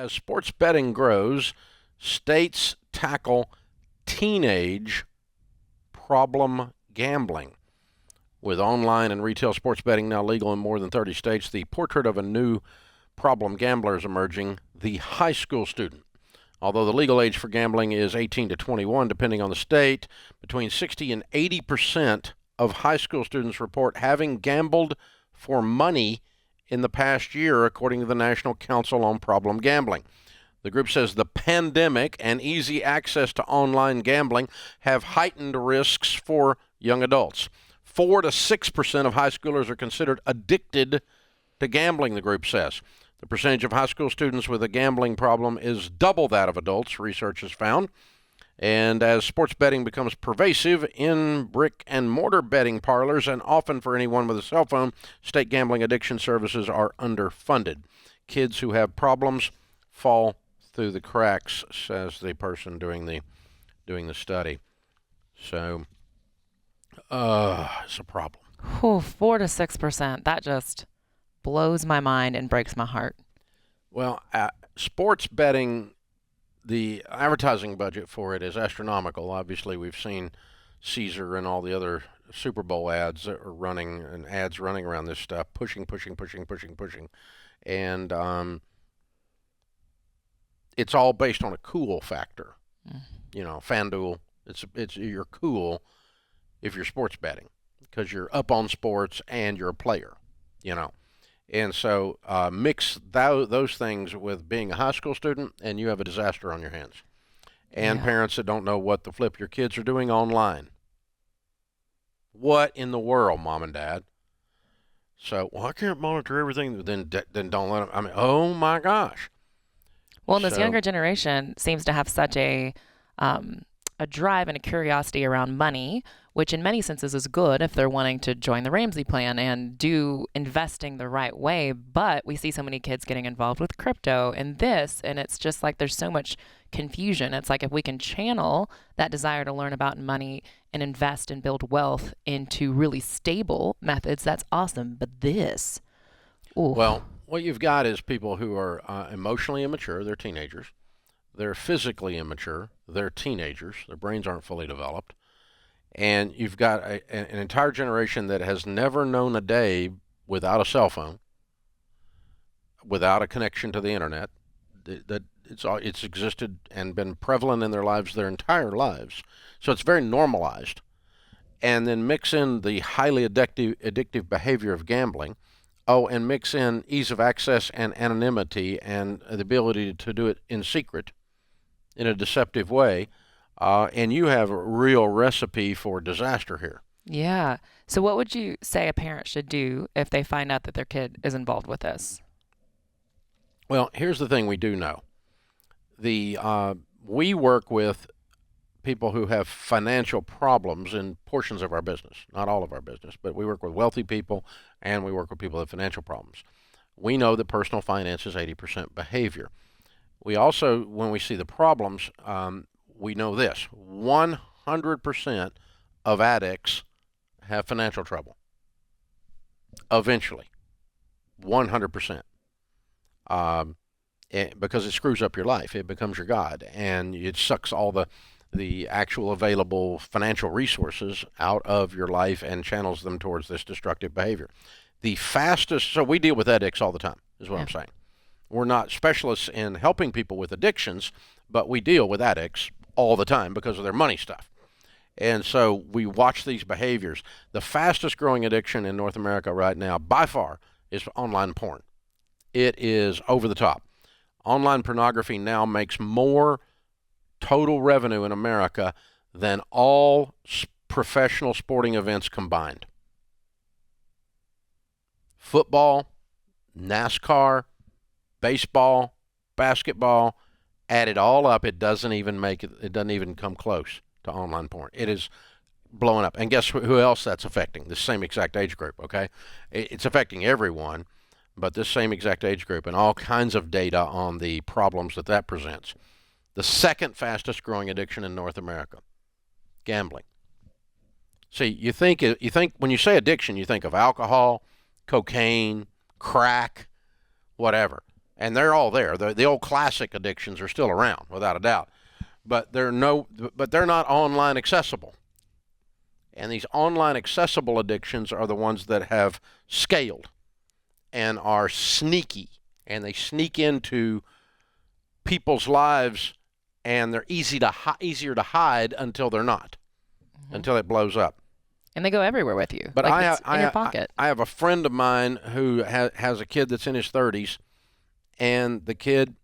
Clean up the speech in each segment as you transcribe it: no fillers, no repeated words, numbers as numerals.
As sports betting grows, states tackle teenage problem gambling. With online and retail sports betting now legal in more than 30 states, the portrait of a new problem gambler is emerging: the high school student. Although the legal age for gambling is 18 to 21, depending on the state, between 60 and 80% of high school students report having gambled for money in the past year, according to the National Council on Problem Gambling. The group says the pandemic and easy access to online gambling have heightened risks for young adults. 4 to 6% of high schoolers are considered addicted to gambling, the group says. The percentage of high school students with a gambling problem is double that of adults, research has found. And as sports betting becomes pervasive in brick and mortar betting parlors, and often for anyone with a cell phone, state gambling addiction services are underfunded. Kids who have problems fall through the cracks, says the person doing the study. So, it's a problem. 4 to 6%. That just blows my mind and breaks my heart. Well, sports betting, the advertising budget for it is astronomical. Obviously, we've seen Caesar and all the other Super Bowl ads that are running, and ads running around this stuff, pushing. And it's all based on a cool factor. You know, FanDuel, it's you're cool if you're sports betting because you're up on sports and you're a player, you know. And so mix those things with being a high school student, and you have a disaster on your hands. And parents that don't know what the flip your kids are doing online. What in the world, Mom and Dad? So, well, I can't monitor everything. Then don't let them. I mean, oh my gosh. Well, and this younger generation seems to have such a drive and a curiosity around money, which in many senses is good if they're wanting to join the Ramsey plan and do investing the right way. But we see so many kids getting involved with crypto and this, and it's just like there's so much confusion. It's like if we can channel that desire to learn about money and invest and build wealth into really stable methods, that's awesome. But this, ooh. Well, what you've got is people who are emotionally immature. They're teenagers. They're physically immature. They're teenagers. Their brains aren't fully developed. And you've got an entire generation that has never known a day without a cell phone, without a connection to the internet. That it's existed and been prevalent in their lives their entire lives. So it's very normalized. And then mix in the highly addictive behavior of gambling. Oh, and mix in ease of access and anonymity and the ability to do it in secret in a deceptive way. And you have a real recipe for disaster here. Yeah. So what would you say a parent should do if they find out that their kid is involved with this? Well, here's the thing we do know. We work with people who have financial problems in portions of our business, not all of our business, but we work with wealthy people and we work with people who have financial problems. We know that personal finance is 80% behavior. We also, when we see the problems, we know this: 100% of addicts have financial trouble. Eventually. 100%. Because it screws up your life. It becomes your God. And it sucks all the actual available financial resources out of your life and channels them towards this destructive behavior. So we deal with addicts all the time, is what I'm saying. We're not specialists in helping people with addictions, but we deal with addicts all the time because of their money stuff. And so we watch these behaviors. The fastest growing addiction in North America right now, by far, is online porn. It is over the top. Online pornography now makes more total revenue in America than all professional sporting events combined. Football, NASCAR, baseball, basketball, add it all up, it doesn't even come close to online porn. It is blowing up. And guess who else that's affecting? The same exact age group, okay? It's affecting everyone, but this same exact age group, and all kinds of data on the problems that presents. The second fastest growing addiction in North America, gambling. See, you think when you say addiction, you think of alcohol, cocaine, crack, whatever. and they're all there. The old classic addictions are still around, without a doubt, but they're not online accessible. And these online accessible addictions are the ones that have scaled and are sneaky, and they sneak into people's lives, and they're easier to hide until they're not, until it blows up. And they go everywhere with you. But it's in your pocket. I have a friend of mine who has a kid that's in his 30s, and the kid,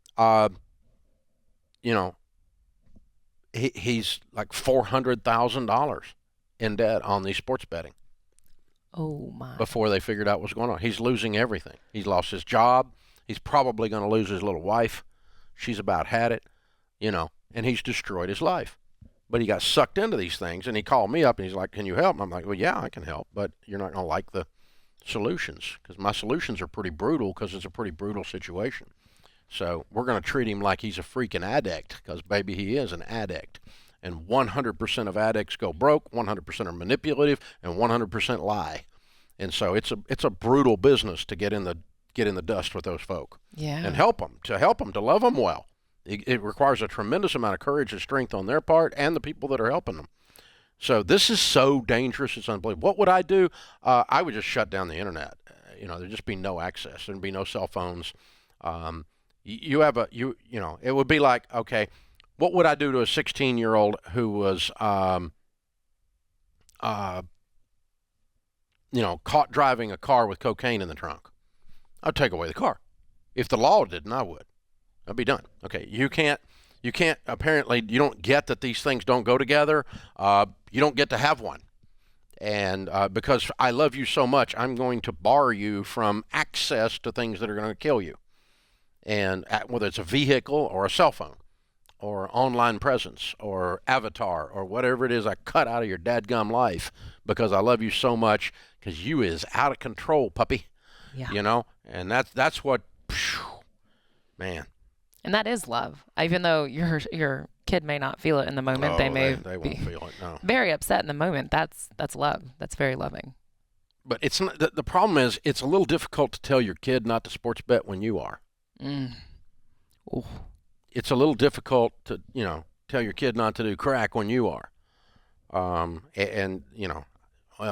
he's like $400,000 in debt on these sports betting. Oh, my. Before they figured out what's going on. He's losing everything. He's lost his job. He's probably going to lose his little wife. She's about had it, and he's destroyed his life. But he got sucked into these things, and he called me up, and he's like, can you help? And I'm like, well, yeah, I can help, but you're not going to like the solutions, because my solutions are pretty brutal, because it's a pretty brutal situation. So we're going to treat him like he's a freaking addict, because, baby, he is an addict. And 100% of addicts go broke, 100% are manipulative, and 100% lie. And so it's a brutal business to get in the dust with those folk. Yeah. And help them, to love them well. It requires a tremendous amount of courage and strength on their part and the people that are helping them. So this is so dangerous, it's unbelievable. What would I do? I would just shut down the internet. There'd just be no access. There'd be no cell phones. It would be like, okay, what would I do to a 16-year-old who was, caught driving a car with cocaine in the trunk? I'd take away the car. If the law didn't, I would. I'd be done. Okay, you can't, apparently, you don't get that these things don't go together. You don't get to have one. And because I love you so much, I'm going to bar you from access to things that are going to kill you. And whether it's a vehicle or a cell phone or online presence or avatar or whatever it is I cut out of your dadgum life because I love you so much, because you is out of control, puppy. Yeah. And that's what, man. And that is love. Even though your kid may not feel it in the moment, they won't feel it. No. Very upset in the moment. That's love. That's very loving. But it's not, the problem is it's a little difficult to tell your kid not to sports bet when you are. Ooh. It's a little difficult to tell your kid not to do crack when you are. Well,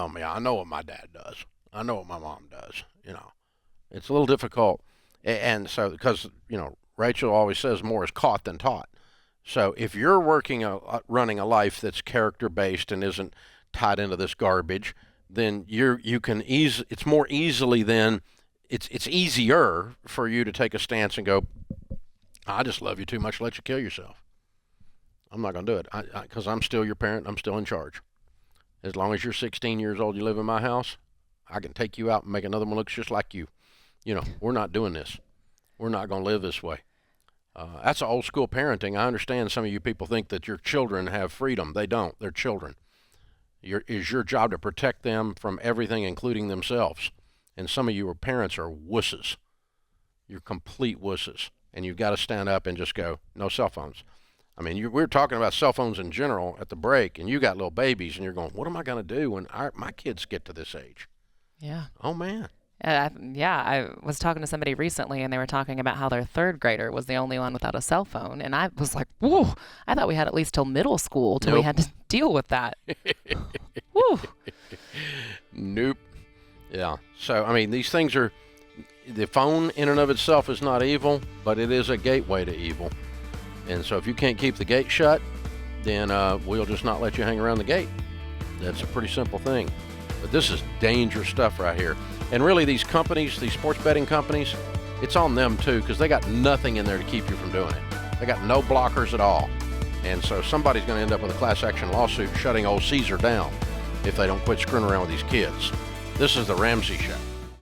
man, I know what my dad does. I know what my mom does. It's a little difficult, and so because Rachel always says more is caught than taught. So if you're running a life that's character-based and isn't tied into this garbage, then it's more easily then, it's easier for you to take a stance and go, I just love you too much to let you kill yourself. I'm not going to do it because I'm still your parent. I'm still in charge. As long as you're 16 years old, you live in my house, I can take you out and make another one look just like you. We're not doing this. We're not going to live this way. That's old school parenting. I understand some of you people think that your children have freedom. They don't. They're children. It's your job to protect them from everything, including themselves. And some of you parents are wusses. You're complete wusses. And you've got to stand up and just go, no cell phones. I mean, we were talking about cell phones in general at the break, and you got little babies, and you're going, what am I going to do when my kids get to this age? Yeah. Oh, man. I was talking to somebody recently, and they were talking about how their third grader was the only one without a cell phone. And I was like, whoa, I thought we had at least till middle school till we had to deal with that. Woo. Nope. Yeah. So, I mean, these things are, the phone in and of itself is not evil, but it is a gateway to evil. And so if you can't keep the gate shut, then we'll just not let you hang around the gate. That's a pretty simple thing. But this is dangerous stuff right here. And really, these companies, these sports betting companies, it's on them too, because they got nothing in there to keep you from doing it. They got no blockers at all. And so somebody's going to end up with a class action lawsuit shutting old Caesar down if they don't quit screwing around with these kids. This is the Ramsey Show.